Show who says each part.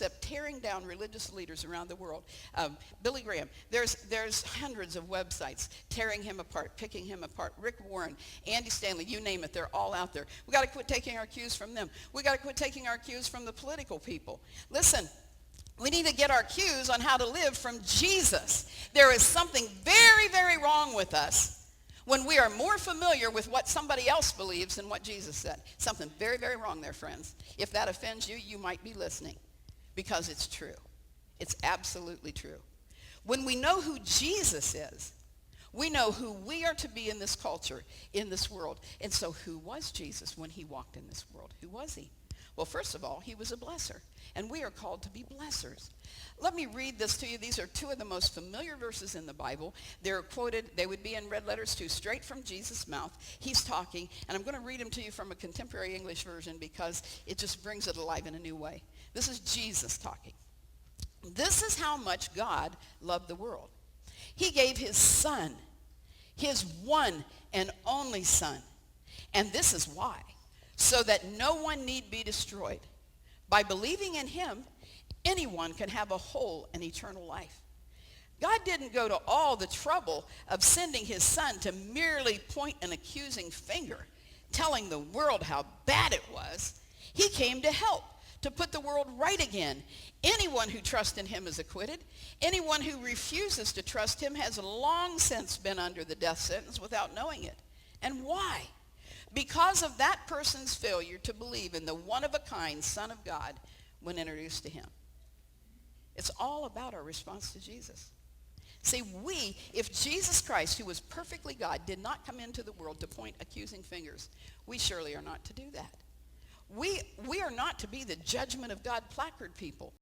Speaker 1: except tearing down religious leaders around the world. Billy Graham, there's hundreds of websites tearing him apart, picking him apart. Rick Warren, Andy Stanley, you name it, they're all out there. We got to quit taking our cues from them. We got to quit taking our cues from the political people. Listen, we need to get our cues on how to live from Jesus. There is something very, very wrong with us when we are more familiar with what somebody else believes than what Jesus said. Something very, very wrong there, friends. If that offends you, you might be listening, because it's true. It's absolutely true. When we know who Jesus is, we know who we are to be in this culture, in this world. And so who was Jesus when he walked in this world? Who was he? Well, first of all, he was a blesser, and we are called to be blessers. Let me read this to you. These are two of the most familiar verses in the Bible. They're quoted, they would be in red letters too, straight from Jesus' mouth. He's talking, and I'm going to read them to you from a contemporary English version because it just brings it alive in a new way. This is Jesus talking. This is how much God loved the world. He gave his son, his one and only son. And this is why. So that no one need be destroyed. By believing in him, anyone can have a whole and eternal life. God didn't go to all the trouble of sending his son to merely point an accusing finger, telling the world how bad it was. He came to help, to put the world right again. Anyone who trusts in him is acquitted. Anyone who refuses to trust him has long since been under the death sentence without knowing it. And why? Because of that person's failure to believe in the one-of-a-kind Son of God when introduced to him. It's all about our response to Jesus. See, if Jesus Christ, who was perfectly God, did not come into the world to point accusing fingers, we surely are not to do that. We are not to be the judgment of God placard people.